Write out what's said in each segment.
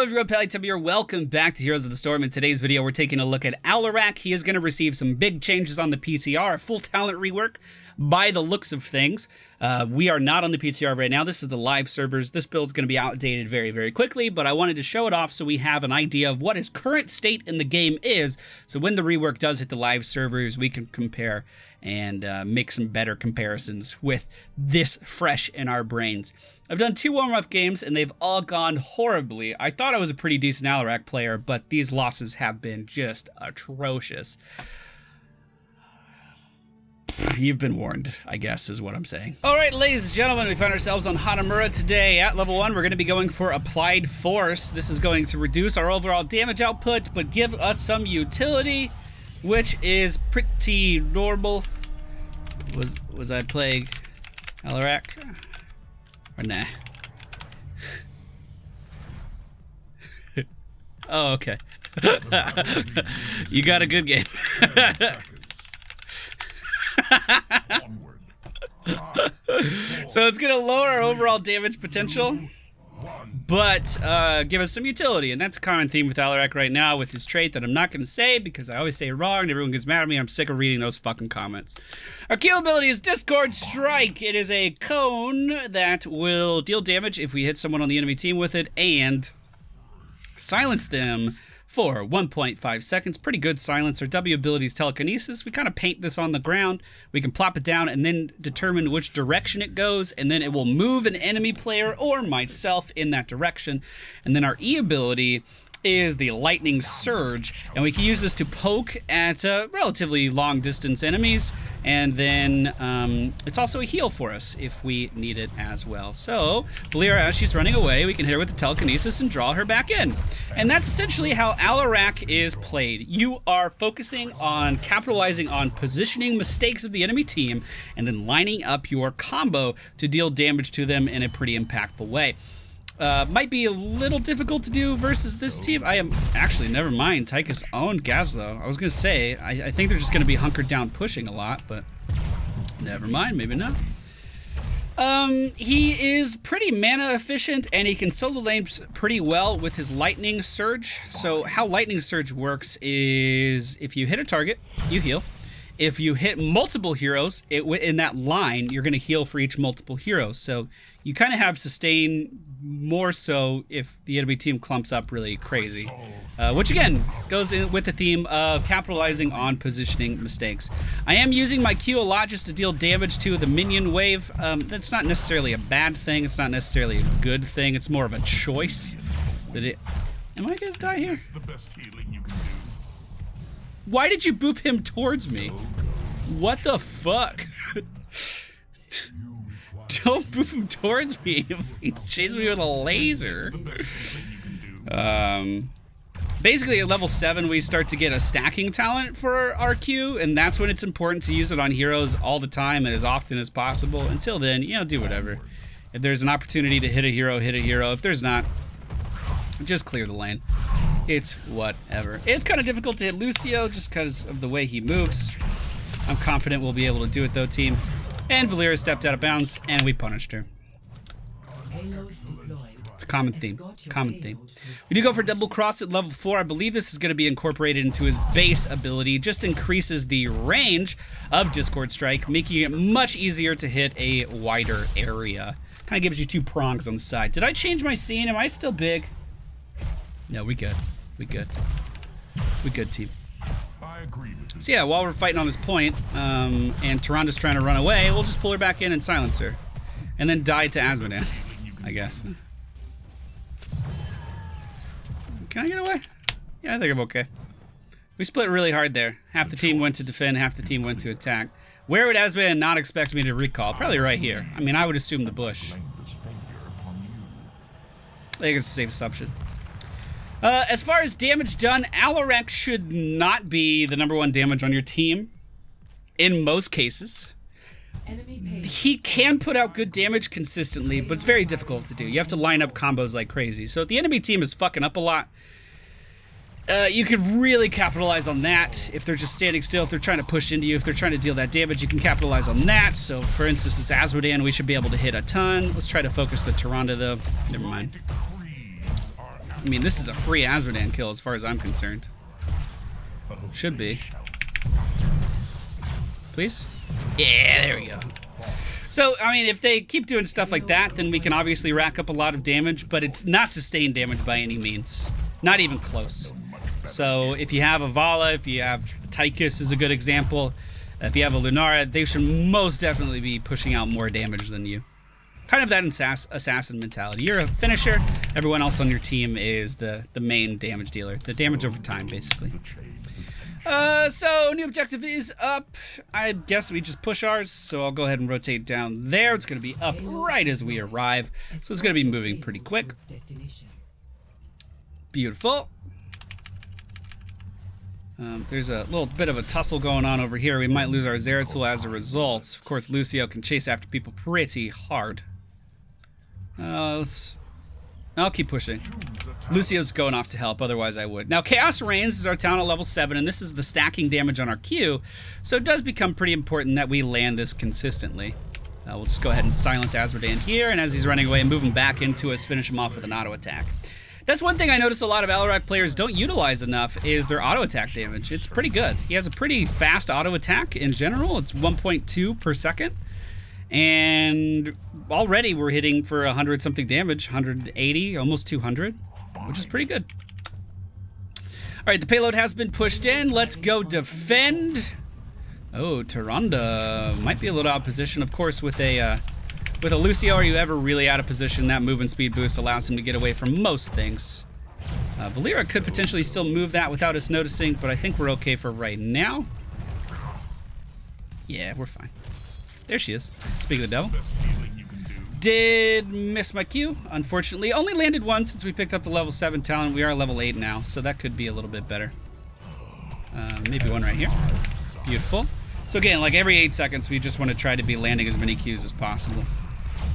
everyone, MFPallytime here. Welcome back to Heroes of the Storm. In today's video, we're taking a look at Alarak. He is going to receive some big changes on the PTR, a full talent rework by the looks of things. We are not on the PTR right now. This is the live servers. This build's going to be outdated very, very quickly, but I wanted to show it off so we have an idea of what his current state in the game is. So when the rework does hit the live servers, we can compare and make some better comparisons with this fresh in our brains. I've done 2 warm-up games, and they've all gone horribly. I thought I was a pretty decent Alarak player, but these losses have been just atrocious. You've been warned, I guess, is what I'm saying. All right, ladies and gentlemen, we find ourselves on Hanamura today. At level 1, we're going to be going for Applied Force. This is going to reduce our overall damage output, but give us some utility, which is pretty normal. Was I playing Alarak? Or nah? Oh, okay. You got a good game. So it's gonna lower our overall damage potential, but give us some utility, and that's a common theme with Alarak right now with his trait that I'm not gonna say because I always say it wrong and everyone gets mad at me. I'm sick of reading those fucking comments. Our Q ability is Discord Strike. It is a cone that will deal damage if we hit someone on the enemy team with it and silence them for 1.5 seconds. Pretty good silence. Our W ability is Telekinesis. We kind of paint this on the ground. We can plop it down and then determine which direction it goes, and then it will move an enemy player or myself in that direction. And then our E ability is the Lightning Surge, and we can use this to poke at relatively long distance enemies, and then it's also a heal for us if we need it as well. So Brawler, as she's running away, we can hit her with the Telekinesis and draw her back in. And that's essentially how Alarak is played. You are focusing on capitalizing on positioning mistakes of the enemy team and then lining up your combo to deal damage to them in a pretty impactful way. Might be a little difficult to do versus this team. I am actually, never mind. Tychus owned Gazlo. I was gonna say, I think they're just gonna be hunkered down pushing a lot, but never mind, maybe not. He is pretty mana efficient and he can solo lane pretty well with his Lightning Surge. So how Lightning Surge works is if you hit a target, you heal. If you hit multiple heroes in that line, you're going to heal for each multiple hero. So you kind of have sustain more so if the enemy team clumps up really crazy. Which again, goes in with the theme of capitalizing on positioning mistakes. I am using my Q a lot just to deal damage to the minion wave. That's not necessarily a bad thing. It's not necessarily a good thing. It's more of a choice. Am I going to die here? The best healing you can do. Why did you boop him towards me? What the fuck? Don't boop him towards me. He's chasing me with a laser. Basically at level 7 we start to get a stacking talent for our Q, and that's when it's important to use it on heroes all the time and as often as possible. Until then, you know, do whatever. If there's an opportunity to hit a hero, hit a hero. If there's not, just clear the lane. It's whatever. It's kind of difficult to hit Lucio just because of the way he moves. I'm confident we'll be able to do it though, team. And Valera stepped out of bounds and we punished her. It's a common theme. Common theme. We do go for double cross at level 4. I believe this is going to be incorporated into his base ability. Just increases the range of Discord Strike, making it much easier to hit a wider area. Kind of gives you 2 prongs on the side. Did I change my scene? Am I still big? No, we good. We good. We good, team. I agree with you. So yeah, while we're fighting on this point, and Tyranda's trying to run away, we'll just pull her back in and silence her. And then die to Asmodan, I guess. Can I get away? Yeah, I think I'm okay. We split really hard there. Half the team went to defend, half the team went to attack. Where would Asmodan not expect me to recall? Probably right here. I mean, I would assume the bush. I think it's a safe assumption. As far as damage done, Alarak should not be the #1 damage on your team in most cases. He can put out good damage consistently, but it's very difficult to do. You have to line up combos like crazy. So if the enemy team is fucking up a lot, you could really capitalize on that. If they're just standing still, if they're trying to push into you, if they're trying to deal that damage, you can capitalize on that. So for instance, it's Asmodan, we should be able to hit a ton. Let's try to focus the Tyrande though. Never mind. I mean, this is a free Azmodan kill as far as I'm concerned. Should be. Please? Yeah, there we go. So, I mean, if they keep doing stuff like that, then we can obviously rack up a lot of damage, but it's not sustained damage by any means. Not even close. So, if you have a Vala, if you have Tychus is a good example, if you have a Lunara, they should most definitely be pushing out more damage than you. Kind of that assassin mentality. You're a finisher, everyone else on your team is the main damage dealer. The damage over time, basically. So, new objective is up. I guess we just push ours, so I'll go ahead and rotate down there. It's going to be up right as we arrive, so it's going to be moving pretty quick. Beautiful. There's a little bit of a tussle going on over here. We might lose our Zeratul as a result. Of course, Lucio can chase after people pretty hard. I'll keep pushing. Lucio's going off to help, otherwise I would. Now, Chaos Reigns is our talent at level 7, and this is the stacking damage on our Q, so it does become pretty important that we land this consistently. We'll just go ahead and silence Azmodan here, and as he's running away, move him back into us, finish him off with an auto attack. That's one thing I notice a lot of Alarak players don't utilize enough is their auto attack damage. It's pretty good. He has a pretty fast auto attack in general. It's 1.2 per second. And already we're hitting for 100 something damage, 180, almost 200, which is pretty good. All right, the payload has been pushed in. Let's go defend. Oh, Tyrande might be a little out of position, of course, with a Lucio. Are you ever really out of position? That move and speed boost allows him to get away from most things. Valera could potentially still move that without us noticing, but I think we're okay for right now. Yeah, we're fine. There she is. Speak of the devil. Did miss my Q, unfortunately. Only landed once since we picked up the level 7 talent. We are level 8 now, so that could be a little bit better. Maybe one right here. Beautiful. So again, like every 8 seconds, we just want to try to be landing as many Qs as possible.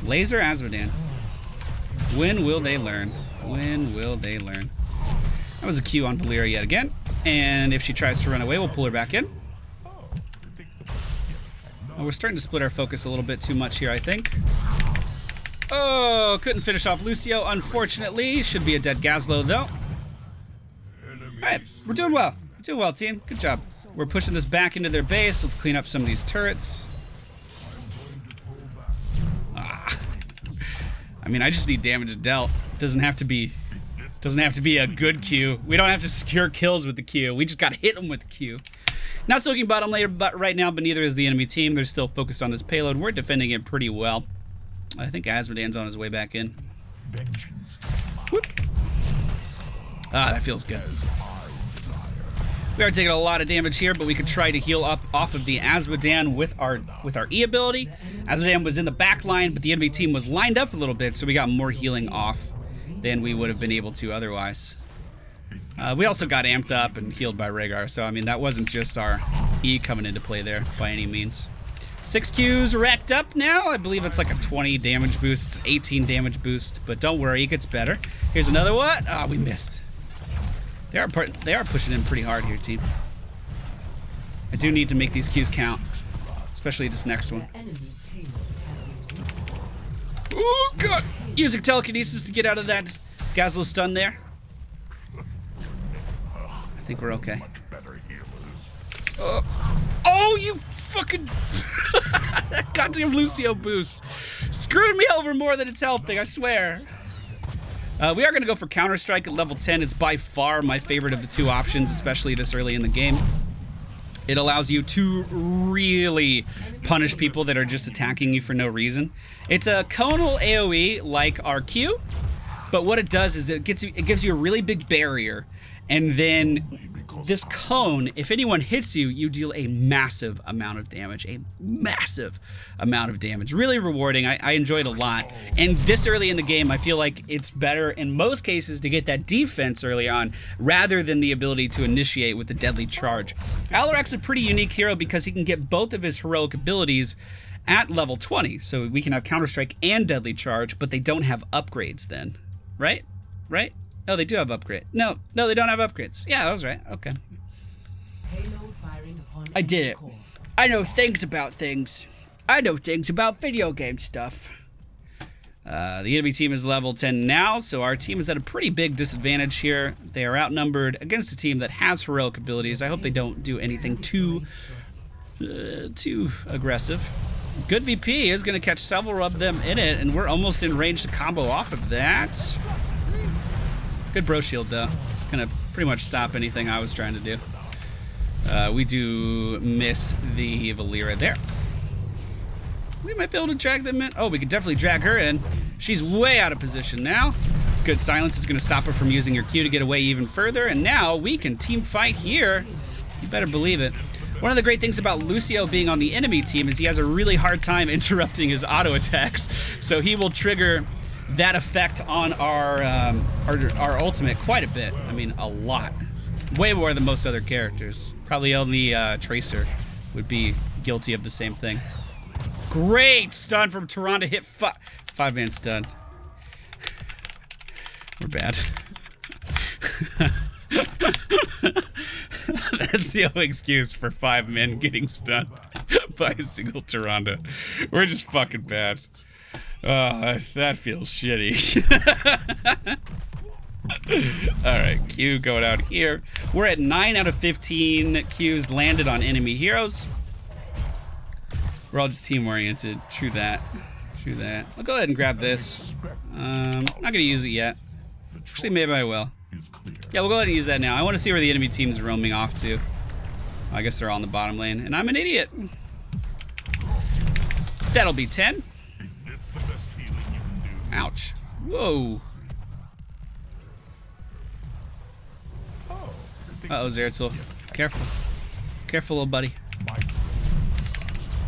Laser Azmodan. When will they learn? When will they learn? That was a Q on Valera yet again. And if she tries to run away, we'll pull her back in. Oh, we're starting to split our focus a little bit too much here, I think. Oh, couldn't finish off Lucio, unfortunately. Should be a dead Gazlo, though. Alright, we're doing well. We're doing well, team. Good job. We're pushing this back into their base. Let's clean up some of these turrets. I mean, I just need damage dealt. Doesn't have to be a good Q. We don't have to secure kills with the Q. We just gotta hit them with the Q. Not soaking bottom later, but right now, but neither is the enemy team. They're still focused on this payload. We're defending it pretty well. I think Azmodan's on his way back in. Whoop. Ah, that feels good. We are taking a lot of damage here, but we could try to heal up off of the Azmodan with our E ability. Azmodan was in the back line, but the enemy team was lined up a little bit, so we got more healing off than we would have been able to otherwise. We also got amped up and healed by Rhaegar, so I mean that wasn't just our E coming into play there by any means. 6 Qs racked up now. I believe it's like a 20 damage boost. It's an 18 damage boost, but don't worry, it gets better. Here's another one. Ah, we missed. They are pushing in pretty hard here, team. I do need to make these Qs count, especially this next one. Oh god! Using telekinesis to get out of that Gazlo stun there. I think we're okay. Oh, you fucking... that goddamn Lucio boost. Screwed me over more than it's helping, I swear. We are going to go for Counter-Strike at level 10. It's by far my favorite of the two options, especially this early in the game. It allows you to really punish people that are just attacking you for no reason. It's a conal AoE like our Q, but what it does is it gives you a really big barrier, and then this cone, if anyone hits you, you deal a massive amount of damage. A massive amount of damage. Really rewarding. I enjoy it a lot. And this early in the game, I feel like it's better in most cases to get that defense early on rather than the ability to initiate with the deadly charge. Alarak's a pretty unique hero because he can get both of his heroic abilities at level 20. So we can have Counter-Strike and deadly charge, but they don't have upgrades then. Right? Right? No, they do have upgrades. No, they don't have upgrades. Yeah, I was right. Okay. I did it. I know things about things. I know things about video game stuff. The enemy team is level 10 now, so our team is at a pretty big disadvantage here. They are outnumbered against a team that has heroic abilities. I hope they don't do anything too aggressive. Good VP is going to catch several of them in it, and we're almost in range to combo off of that. Good bro shield, though. It's going to pretty much stop anything I was trying to do. We do miss the Valera there. We might be able to drag them in. Oh, we could definitely drag her in. She's way out of position now. Good silence is going to stop her from using her Q to get away even further, and now we can team fight here. You better believe it. One of the great things about Lucio being on the enemy team is he has a really hard time interrupting his auto attacks, so he will trigger that effect on our ultimate quite a bit. I mean, a lot. Way more than most other characters. Probably only Tracer would be guilty of the same thing. Great stun from Tyrande, hit 5-man stun. We're bad. That's the only excuse for 5 men getting stunned by a single Tyrande. We're just fucking bad. Oh, that feels shitty. Alright, Q going out here. We're at 9 out of 15 Qs landed on enemy heroes. We're all just team-oriented. True that. True that. I'll go ahead and grab this. I'm not going to use it yet. Actually, maybe I will. Yeah, we'll go ahead and use that now. I want to see where the enemy team's roaming off to. I guess they're all in the bottom lane. And I'm an idiot. That'll be 10. Ouch. Whoa. Uh-oh, Zeratul. Careful. Careful, little buddy.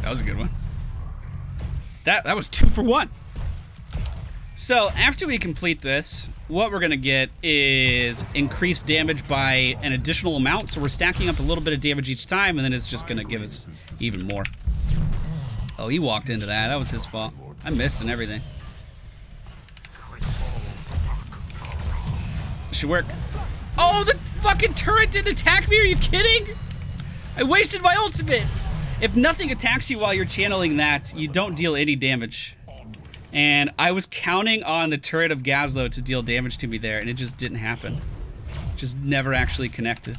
That was a good one. That was 2 for 1. So after we complete this, what we're gonna get is increased damage by an additional amount. So we're stacking up a little bit of damage each time, and then it's just gonna give us even more. Oh, he walked into that. That was his fault. I missed and everything. Should work. Oh, the fucking turret didn't attack me. Are you kidding? I wasted my ultimate. If nothing attacks you while you're channeling that, you don't deal any damage. And I was counting on the turret of Gazlo to deal damage to me there, and it just didn't happen. Just never actually connected.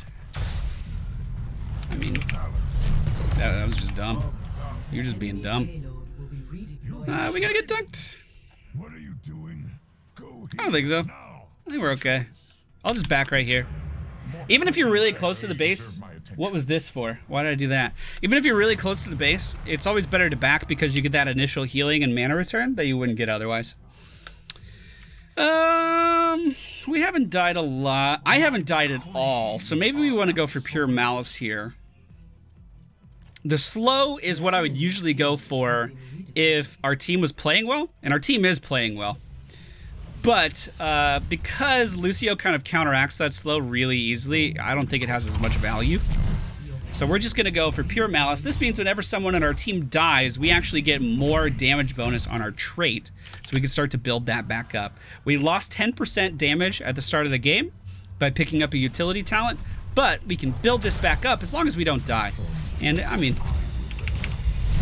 I mean, that was just dumb. You're just being dumb. We gotta get dunked. What are you doing? I don't think so. I think we're okay. I'll just back right here. Even if you're really close to the base, what was this for? Why did I do that? Even if you're really close to the base, it's always better to back because you get that initial healing and mana return that you wouldn't get otherwise. We haven't died a lot. I haven't died at all, so maybe we want to go for pure malice here. The slow is what I would usually go for if our team was playing well, and our team is playing well. But because Lucio kind of counteracts that slow really easily, I don't think it has as much value. So we're just going to go for pure malice. This means whenever someone on our team dies, we actually get more damage bonus on our trait. So we can start to build that back up. We lost 10% damage at the start of the game by picking up a utility talent, but we can build this back up as long as we don't die. And, I mean,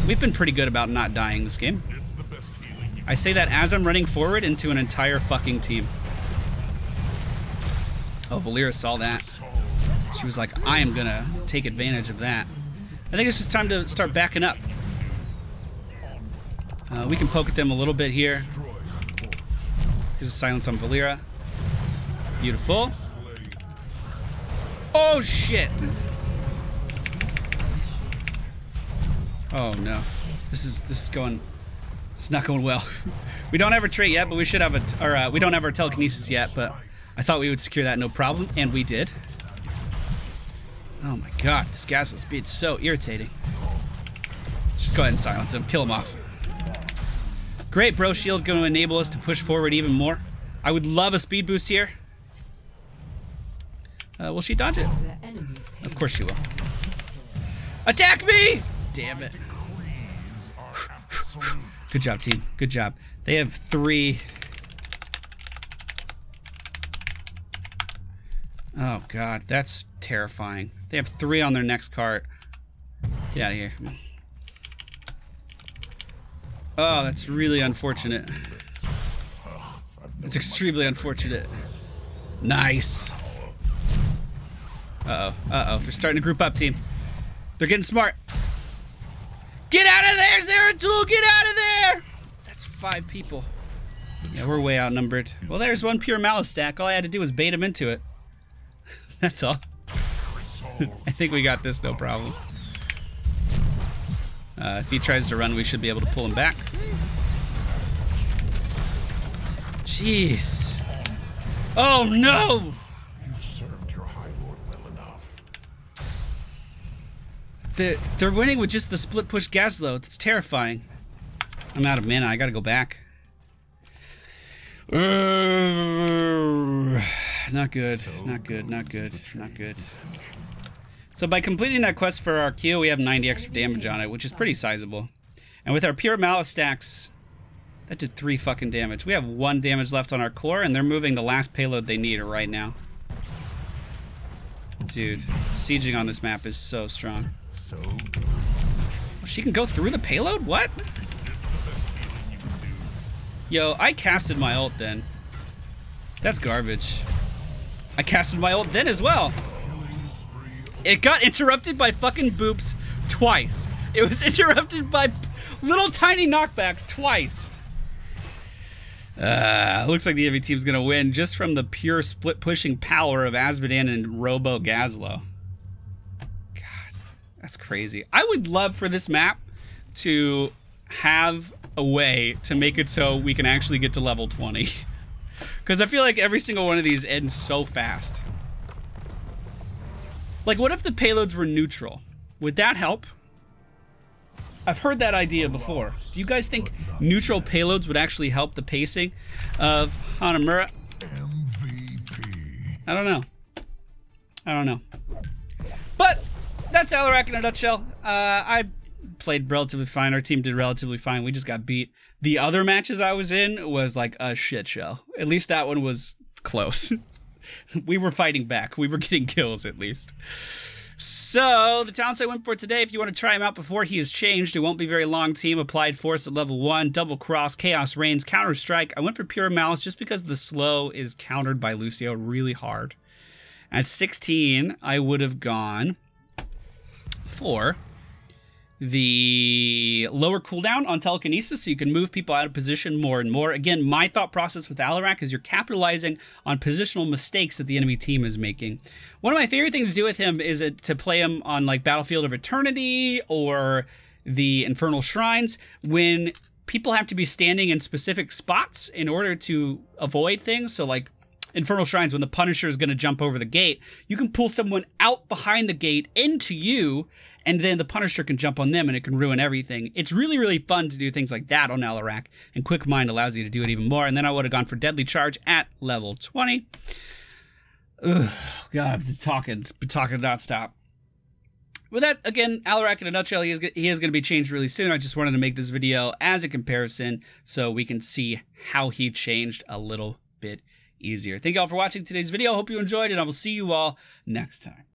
we've been pretty good about not dying this game. I say that as I'm running forward into an entire fucking team. Oh, Valera saw that. She was like, I am gonna take advantage of that. I think it's just time to start backing up. We can poke at them a little bit here. Here's a silence on Valera. Beautiful. Oh, shit. Oh, no. This is going... It's not going well. We don't have a trait yet, but we should have we don't have our telekinesis yet, but I thought we would secure that no problem, and we did. Oh my god, this gas is being so irritating. Let's just go ahead and silence him, kill him off. Great, bro shield going to enable us to push forward even more. I would love a speed boost here. Will she dodge it? Of course she will. Attack me! Damn it. Good job, team. Good job. They have 3. Oh, God. That's terrifying. They have 3 on their next cart. Get out of here. Oh, that's really unfortunate. It's extremely unfortunate. Nice. Uh-oh. Uh-oh. They're starting to group up, team. They're getting smart. Get out of there, Zeratul! Get out of there! That's 5 people. Yeah, we're way outnumbered. Well, there's one pure malice stack. All I had to do was bait him into it. That's all. I think we got this, no problem. If he tries to run, we should be able to pull him back. Jeez. Oh, no! You served your High Lord well enough. They're winning with just the split push gas load. That's terrifying. I'm out of mana. I gotta go back. Not good. Not good. Not good. Not good. So by completing that quest for our Q, we have 90 extra damage on it, which is pretty sizable. And with our pure malice stacks, that did 3 fucking damage. We have 1 damage left on our core, and they're moving the last payload they need right now. Dude, sieging on this map is so strong. Oh, she can go through the payload? What? Yo, I casted my ult then. That's garbage. I casted my ult then as well. It got interrupted by fucking boops twice. It was interrupted by little tiny knockbacks twice. Looks like the EV team's gonna win just from the pure split pushing power of Azmodan and Robo Gazlo. God, that's crazy. I would love for this map to have a way to make it so we can actually get to level 20. Because I feel like every single one of these ends so fast. Like, what if the payloads were neutral? Would that help? I've heard that idea before. Do you guys think neutral payloads would actually help the pacing of Hanamura? MVP. I don't know. I don't know. But that's Alarak in a nutshell. I played relatively fine. Our team did relatively fine. We just got beat. The other matches I was in was like a shit show. At least that one was close. We were fighting back. We were getting kills at least. So the talents I went for today, if you want to try him out before he has changed, it won't be very long. Team Applied Force at level 1, Double Cross, Chaos Reigns, Counter Strike. I went for Pure Malice just because the slow is countered by Lucio really hard. At 16, I would have gone for the lower cooldown on telekinesis, so you can move people out of position more and more. Again, my thought process with Alarak is you're capitalizing on positional mistakes that the enemy team is making. One of my favorite things to do with him is to play him on like Battlefield of Eternity or the Infernal Shrines, when people have to be standing in specific spots in order to avoid things. So like Infernal Shrines, when the Punisher is going to jump over the gate, you can pull someone out behind the gate into you, and then the Punisher can jump on them and it can ruin everything. It's really, really fun to do things like that on Alarak, and Quick Mind allows you to do it even more. And then I would have gone for Deadly Charge at level 20. Ugh, God, I've been talking nonstop. With that, again, Alarak in a nutshell, he is going to be changed really soon. I just wanted to make this video as a comparison so we can see how he changed a little bit easier. Thank you all for watching today's video. Hope you enjoyed, and I will see you all next time.